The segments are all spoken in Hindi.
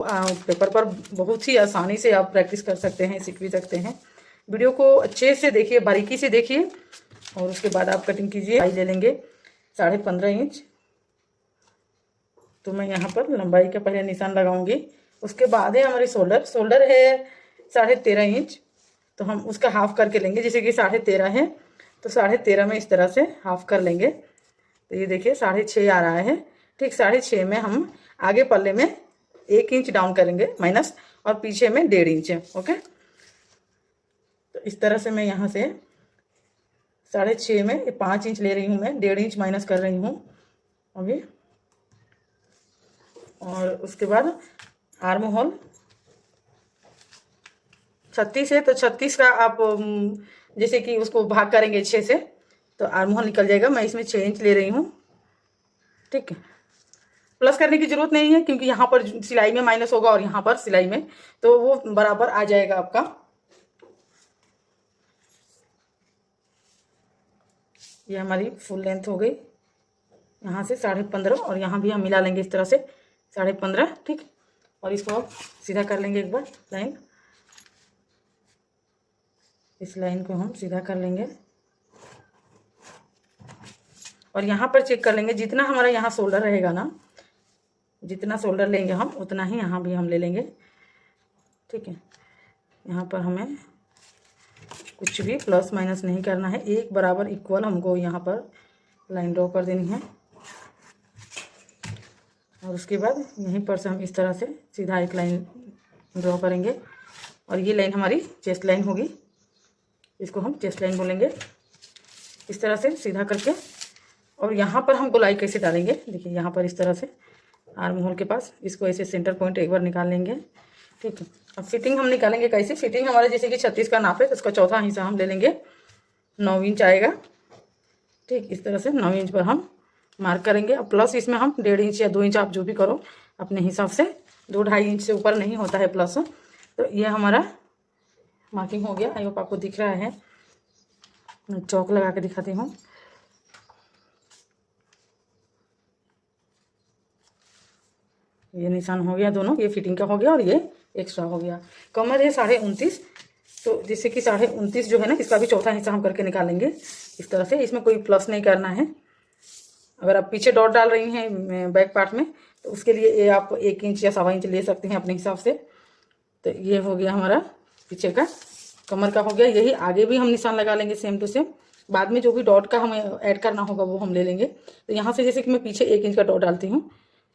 पेपर पर बहुत ही आसानी से आप प्रैक्टिस कर सकते हैं, सीख भी सकते हैं। वीडियो को अच्छे से देखिए, बारीकी से देखिए और उसके बाद आप कटिंग कीजिए। लंबाई ले लेंगे 15.5 इंच। तो मैं यहाँ पर लंबाई का पहले निशान लगाऊंगी। उसके बाद है हमारी शोल्डर है 13.5 इंच। तो हम उसका हाफ करके लेंगे, जैसे कि 13.5 है तो 13.5 में इस तरह से हाफ कर लेंगे। तो ये देखिए 6.5 आ रहा है। ठीक 6.5 में हम आगे पल्ले में 1 इंच डाउन करेंगे माइनस, और पीछे में 1.5 इंच है। ओके, तो इस तरह से मैं यहाँ से 6.5 में 5 इंच ले रही हूँ, मैं 1.5 इंच माइनस कर रही हूँ अभी। और उसके बाद आर्म होल 36 है, तो 36 का आप जैसे कि उसको भाग करेंगे 6 से तो आर्म होल निकल जाएगा। मैं इसमें 6 इंच ले रही हूँ। ठीक है, प्लस करने की जरूरत नहीं है क्योंकि यहाँ पर सिलाई में माइनस होगा और यहाँ पर सिलाई में, तो वो बराबर आ जाएगा आपका। ये हमारी फुल लेंथ हो गई। यहाँ से 15.5 और यहाँ भी हम मिला लेंगे इस तरह से 15.5। ठीक, और इसको आप सीधा कर लेंगे एक बार लाइन। इस लाइन को हम सीधा कर लेंगे और यहाँ पर चेक कर लेंगे जितना हमारा यहाँ शोल्डर रहेगा ना, जितना शोल्डर लेंगे हम उतना ही यहाँ भी हम ले लेंगे। ठीक है, यहाँ पर हमें कुछ भी प्लस माइनस नहीं करना है, एक बराबर इक्वल हमको यहाँ पर लाइन ड्रॉ कर देनी है। और उसके बाद यहीं पर से हम इस तरह से सीधा एक लाइन ड्रॉ करेंगे और ये लाइन हमारी चेस्ट लाइन होगी। इसको हम चेस्ट लाइन बोलेंगे। इस तरह से सीधा करके, और यहाँ पर हम गोलाई कैसे डालेंगे, देखिए यहाँ पर इस तरह से आर्म होल के पास इसको ऐसे सेंटर पॉइंट एक बार निकाल लेंगे। ठीक है, अब फिटिंग हम निकालेंगे कैसे। फिटिंग हमारे जैसे कि 36 का नाप है तो उसका चौथा हिस्सा हम ले लेंगे, 9 इंच आएगा। ठीक, इस तरह से 9 इंच पर हम मार्क करेंगे। अब प्लस इसमें हम 1.5 इंच या 2 इंच आप जो भी करो अपने हिसाब से, 2-2.5 इंच से ऊपर नहीं होता है प्लस। तो ये हमारा मार्किंग हो गया। आई होप आपको दिख रहा है, मैं चौक लगा के दिखाती हूँ। ये निशान हो गया दोनों, ये फिटिंग का हो गया और ये एक्स्ट्रा हो गया। कमर है 29.5, तो जैसे कि 29.5 जो है ना, इसका भी चौथा हिस्सा हम करके निकालेंगे इस तरह से। इसमें कोई प्लस नहीं करना है। अगर आप पीछे डॉट डाल रही हैं बैक पार्ट में तो उसके लिए ये आप 1 इंच या 1.25 इंच ले सकते हैं अपने हिसाब से। तो ये हो गया हमारा पीछे का, कमर का हो गया। यही आगे भी हम निशान लगा लेंगे सेम टू सेम। बाद में जो भी डॉट का हमें ऐड करना होगा वो हम ले लेंगे। तो यहाँ से जैसे कि मैं पीछे 1 इंच का डॉट डालती हूँ,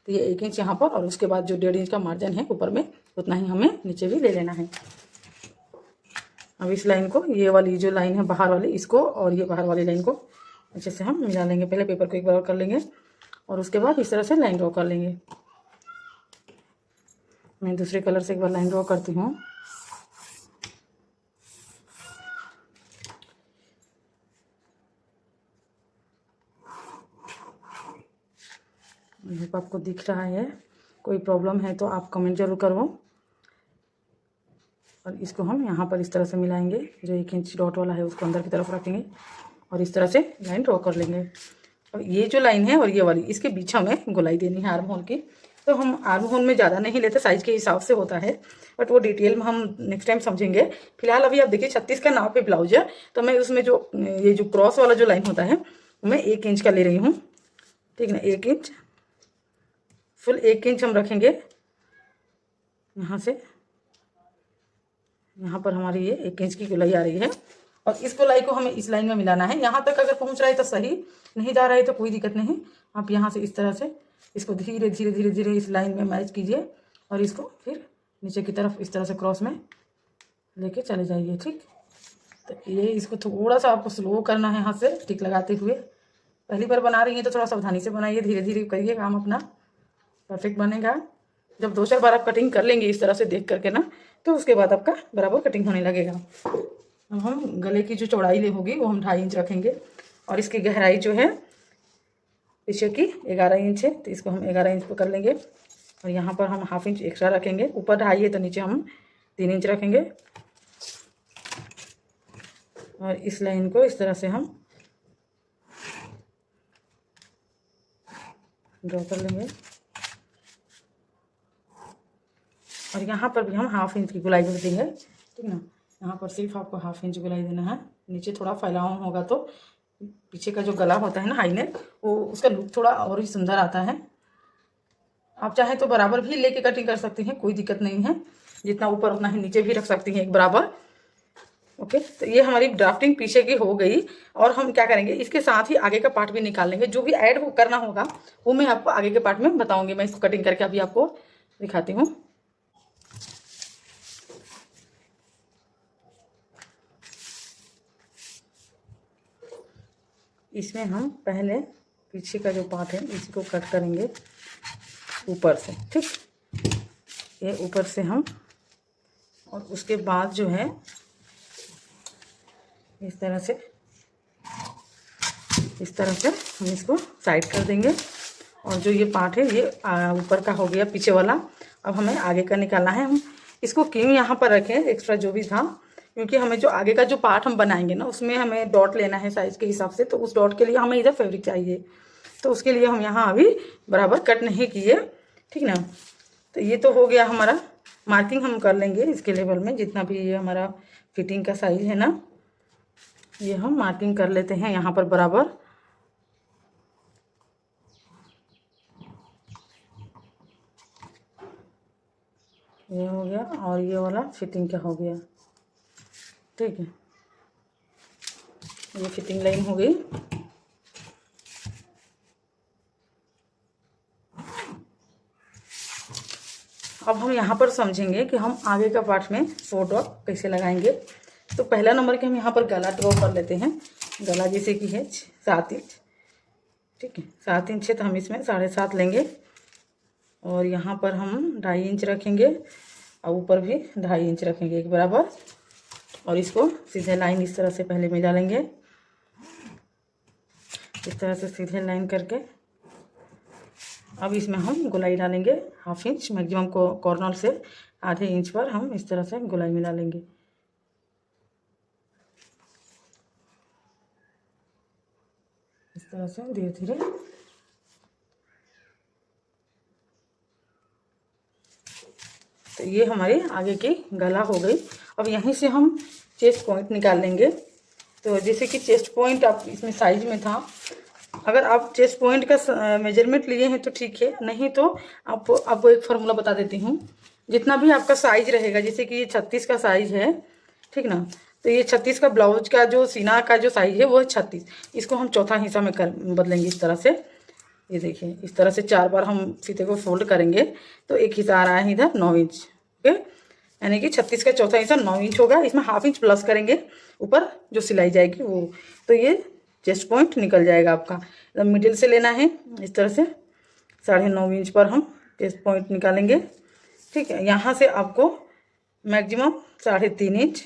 तो ये 1 इंच यहाँ पर, और उसके बाद जो 1.5 इंच का मार्जिन है ऊपर में उतना ही हमें नीचे भी ले लेना है। अब इस लाइन को, ये वाली जो लाइन है बाहर वाली, इसको और ये बाहर वाली लाइन को अच्छे से हम मिला लेंगे। पहले पेपर को एक बार कर लेंगे और उसके बाद इस तरह से लाइन ड्रॉ कर लेंगे। मैं दूसरे कलर से एक बार लाइन ड्रॉ करती हूँ। आपको दिख रहा है, कोई प्रॉब्लम है तो आप कमेंट जरूर करो। और इसको हम यहाँ पर इस तरह से मिलाएंगे, जो 1 इंच डॉट वाला है उसको अंदर की तरफ रखेंगे और इस तरह से लाइन ड्रॉ कर लेंगे। और ये जो लाइन है और ये वाली, इसके बीच हमें गोलाई देनी है आर्म होल की। तो हम आर्म होल में ज़्यादा नहीं लेते, साइज के हिसाब से होता है, बट वो डिटेल में हम नेक्स्ट टाइम समझेंगे। फिलहाल अभी आप देखिए 36 का नाप पे ब्लाउज है, तो मैं उसमें जो ये जो क्रॉस वाला जो लाइन होता है मैं 1 इंच का ले रही हूँ। ठीक है ना, 1 इंच, फुल 1 इंच हम रखेंगे यहाँ से। यहाँ पर हमारी ये 1 इंच की गोलाई आ रही है और इस गोलाई को हमें इस लाइन में मिलाना है। यहाँ तक अगर पहुँच रहा है तो सही, नहीं जा रहा है तो कोई दिक्कत नहीं। आप यहाँ से इस तरह से इसको धीरे धीरे धीरे धीरे इस लाइन में मैच कीजिए और इसको फिर नीचे की तरफ इस तरह से क्रॉस में लेके चले जाइए। ठीक, तो ये इसको थोड़ा सा आपको स्लो करना है हाथ से टिक लगाते हुए। पहली बार बना रही हैं तो थोड़ा सावधानी से बनाइए, धीरे धीरे करिए काम अपना, परफेक्ट बनेगा। जब 2-4 बार आप कटिंग कर लेंगे इस तरह से देख करके ना, तो उसके बाद आपका बराबर कटिंग होने लगेगा। अब हम गले की जो चौड़ाई होगी वो हम 2.5 इंच रखेंगे और इसकी गहराई जो है पीछे की 11 इंच है, तो इसको हम 11 इंच पर कर लेंगे। और यहाँ पर हम 1/2 इंच एक्स्ट्रा रखेंगे, ऊपर 2.5 है तो नीचे हम 3 इंच रखेंगे। और इस लाइन को इस तरह से हम ड्रॉ कर लेंगे। और यहाँ पर भी हम 1/2 इंच की गोलाई कर देंगे, ठीक ना। यहाँ पर सिर्फ आपको 1/2 इंच गोलाई देना है। नीचे थोड़ा फैलाव होगा तो पीछे का जो गला होता है ना हाई नेक, वो उसका लुक थोड़ा और ही सुंदर आता है। आप चाहे तो बराबर भी लेके कटिंग कर सकती हैं, कोई दिक्कत नहीं है। जितना ऊपर उतना ही नीचे भी रख सकती हैं एक बराबर। ओके, तो ये हमारी ड्राफ्टिंग पीछे की हो गई। और हम क्या करेंगे, इसके साथ ही आगे का पार्ट भी निकाल लेंगे। जो भी ऐड करना होगा वो मैं आपको आगे के पार्ट में बताऊंगी। मैं इसको कटिंग करके अभी आपको दिखाती हूँ। इसमें हम पहले पीछे का जो पार्ट है इसको कट करेंगे ऊपर से, ठीक। ये ऊपर से हम, और उसके बाद जो है इस तरह से हम इसको साइड कर देंगे। और जो ये पार्ट है ये ऊपर का हो गया पीछे वाला। अब हमें आगे का निकालना है। हम इसको क्यों यहाँ पर रखें एक्स्ट्रा जो भी था, क्योंकि हमें जो आगे का जो पार्ट हम बनाएंगे ना उसमें हमें डॉट लेना है साइज के हिसाब से। तो उस डॉट के लिए हमें इधर फैब्रिक चाहिए, तो उसके लिए हम यहाँ अभी बराबर कट नहीं किए, ठीक ना। तो ये तो हो गया हमारा। मार्किंग हम कर लेंगे इसके लेवल में, जितना भी ये हमारा फिटिंग का साइज है ना, ये हम मार्किंग कर लेते हैं यहाँ पर बराबर। ये हो गया और ये वाला फिटिंग का हो गया, ठीक है। ये फिटिंग लाइन हो गई। अब हम यहाँ पर समझेंगे कि हम आगे का पार्ट में 4 डॉट कैसे लगाएंगे। तो पहला नंबर के हम यहाँ पर गला ड्रॉ कर लेते हैं। गला जैसे कि है 7 इंच, ठीक है। 7 इंच है तो हम इसमें 7.5 लेंगे। और यहाँ पर हम 2.5 इंच रखेंगे और ऊपर भी 2.5 इंच रखेंगे एक बराबर। और इसको सीधे लाइन इस तरह से पहले मिला लेंगे, इस तरह से सीधे लाइन करके। अब इसमें हम गोलाई डालेंगे 1/2 इंच मैक्सिमम को कॉर्नर से आधे इंच पर हम इस तरह से गोलाई मिला लेंगे। इस तरह से धीरे धीरे। तो ये हमारी आगे की गला हो गई। अब यहीं से हम चेस्ट पॉइंट निकाल लेंगे। तो जैसे कि चेस्ट पॉइंट आप इसमें साइज में था, अगर आप चेस्ट पॉइंट का मेजरमेंट लिए हैं तो ठीक है, नहीं तो आपको एक फार्मूला बता देती हूँ। जितना भी आपका साइज रहेगा, जैसे कि ये 36 का साइज है, ठीक ना। तो ये 36 का ब्लाउज का जो सीना का जो साइज है वो है 36। इसको हम चौथा हिस्सा में बदलेंगे इस तरह से। ये देखिए इस तरह से 4 बार हम फीते को फोल्ड करेंगे तो एक हिस्सा आ रहा है इधर 9 इंच, ओके। यानी कि 36 का चौथा हिस्सा 9 इंच होगा। इसमें 1/2 इंच प्लस करेंगे ऊपर जो सिलाई जाएगी वो। तो ये चेस्ट पॉइंट निकल जाएगा आपका। एकदम मिडिल से लेना है इस तरह से। 9.5 इंच पर हम चेस्ट पॉइंट निकालेंगे, ठीक है। यहाँ से आपको मैक्सिमम 3.5 इंच,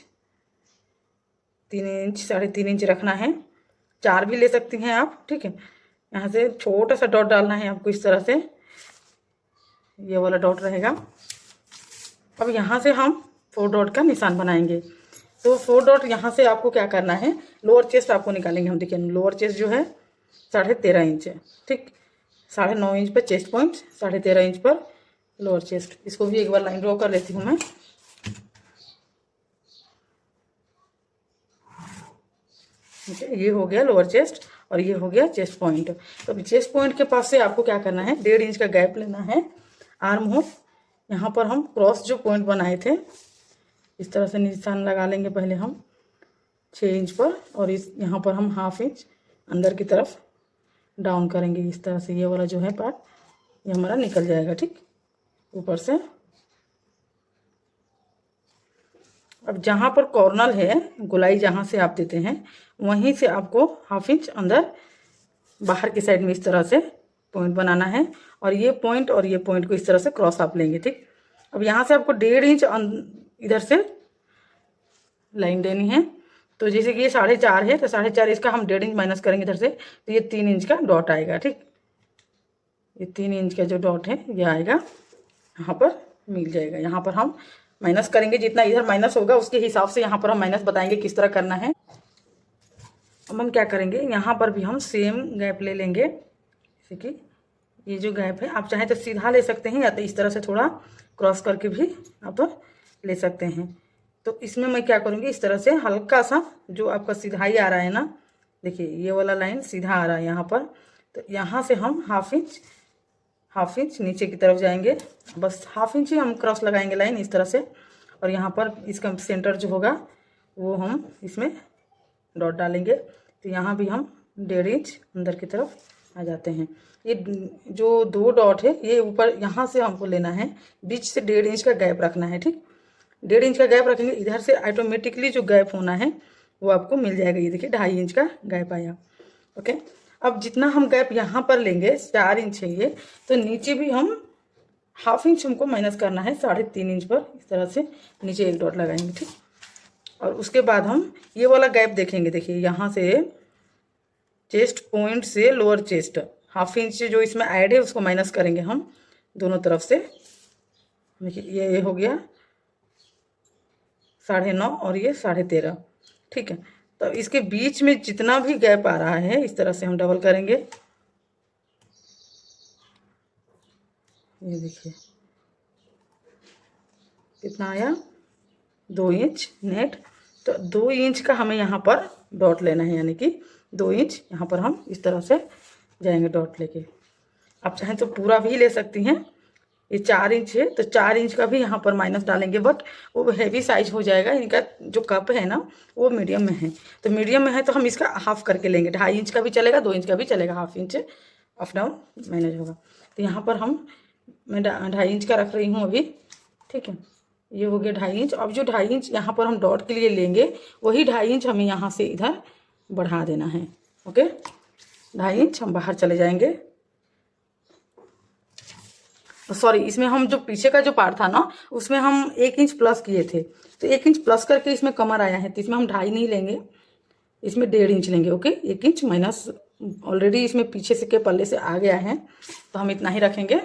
3.5 इंच रखना है। 4 भी ले सकती हैं आप, ठीक है। यहाँ से छोटा सा डॉट डालना है आपको इस तरह से, ये वाला डॉट रहेगा। अब यहाँ से हम 4 डॉट का निशान बनाएंगे। तो 4 डॉट यहाँ से आपको क्या करना है, लोअर चेस्ट आपको निकालेंगे हम। देखिए लोअर चेस्ट जो है 13.5 इंच है, ठीक। 9.5 इंच पर चेस्ट पॉइंट, 13.5 इंच पर लोअर चेस्ट। इसको भी एक बार लाइन ड्रॉ कर लेती हूँ मैं। ठीक है, ये हो गया लोअर चेस्ट और ये हो गया चेस्ट पॉइंट। तो अभी चेस्ट पॉइंट के पास से आपको क्या करना है, 1.5 इंच का गैप लेना है। आर्म होल यहाँ पर हम क्रॉस जो पॉइंट बनाए थे इस तरह से निशान लगा लेंगे पहले हम 6 इंच पर। और इस यहाँ पर हम 1/2 इंच अंदर की तरफ डाउन करेंगे इस तरह से। ये वाला जो है पार्ट ये हमारा निकल जाएगा, ठीक, ऊपर से। अब जहाँ पर कॉर्नर है, गोलाई जहाँ से आप देते हैं वहीं से आपको 1/2 इंच अंदर बाहर की साइड में इस तरह से पॉइंट बनाना है। और ये पॉइंट और ये पॉइंट को इस तरह से क्रॉस आप लेंगे, ठीक। अब यहाँ से आपको 1.5 इंच इधर से लाइन देनी है। तो जैसे कि ये 4.5 है तो 4.5 इसका हम 1.5 इंच माइनस करेंगे इधर से, तो ये 3 इंच का डॉट आएगा, ठीक। ये 3 इंच का जो डॉट है ये आएगा, यहाँ पर मिल जाएगा। यहाँ पर हम माइनस करेंगे, जितना इधर माइनस होगा उसके हिसाब से यहाँ पर हम माइनस बताएंगे किस तरह करना है। अब हम क्या करेंगे, यहाँ पर भी हम सेम गैप ले लेंगे, जैसे कि ये जो गैप है आप चाहे तो सीधा ले सकते हैं या तो इस तरह से थोड़ा क्रॉस करके भी आप ले सकते हैं। तो इसमें मैं क्या करूँगी, इस तरह से हल्का सा जो आपका सीधाई आ रहा है ना, देखिए ये वाला लाइन सीधा आ रहा है यहाँ पर, तो यहाँ से हम हाफ इंच नीचे की तरफ जाएंगे, बस हाफ इंच ही हम क्रॉस लगाएंगे लाइन इस तरह से। और यहाँ पर इसका सेंटर जो होगा वो हम इसमें डॉट डालेंगे, तो यहाँ भी हम 1.5 इंच अंदर की तरफ आ जाते हैं। ये जो 2 डॉट है ये ऊपर यहाँ से हमको लेना है, बीच से 1.5 इंच का गैप रखना है, ठीक। 1.5 इंच का गैप रखेंगे, इधर से ऑटोमेटिकली जो गैप होना है वो आपको मिल जाएगा। ये देखिए 2.5 इंच का गैप आया। ओके, अब जितना हम गैप यहाँ पर लेंगे 4 इंच है ये, तो नीचे भी हम हाफ इंच हमको माइनस करना है 3.5 इंच पर, इस तरह से नीचे एक डॉट लगाएंगे, ठीक। और उसके बाद हम ये वाला गैप देखेंगे, देखिए यहाँ से चेस्ट पॉइंट से लोअर चेस्ट हाफ इंच जो इसमें ऐड है उसको माइनस करेंगे हम दोनों तरफ से। देखिए ये हो गया 9.5 और ये 13.5, ठीक है। तो इसके बीच में जितना भी गैप आ रहा है इस तरह से हम डबल करेंगे। ये देखिए कितना आया, 2 इंच नेट। तो 2 इंच का हमें यहाँ पर डॉट लेना है, यानी कि 2 इंच यहाँ पर हम इस तरह से जाएंगे डॉट लेके। आप चाहें तो पूरा भी ले सकती हैं, ये 4 इंच है तो 4 इंच का भी यहाँ पर माइनस डालेंगे, बट वो हैवी साइज हो जाएगा। इनका जो कप है ना वो मीडियम में है, तो मीडियम में है तो हम इसका हाफ करके लेंगे, 2.5 इंच का भी चलेगा, 2 इंच का भी चलेगा, half inch up down manage होगा। तो यहाँ पर मैं 2.5 इंच का रख रही हूँ अभी, ठीक है। ये हो गया 2.5 इंच। अब जो 2.5 इंच यहाँ पर हम डॉट के लिए लेंगे वही 2.5 इंच हमें यहाँ से इधर बढ़ा देना है। ओके, 2.5 इंच हम बाहर चले जाएंगे। सॉरी, इसमें हम जो पीछे का जो पार्ट था ना उसमें हम 1 इंच प्लस किए थे, तो 1 इंच प्लस करके इसमें कमर आया है, तो इसमें हम 2.5 नहीं लेंगे, इसमें 1.5 इंच लेंगे। ओके, 1 इंच माइनस ऑलरेडी इसमें पीछे से के पल्ले से आ गया है तो हम इतना ही रखेंगे।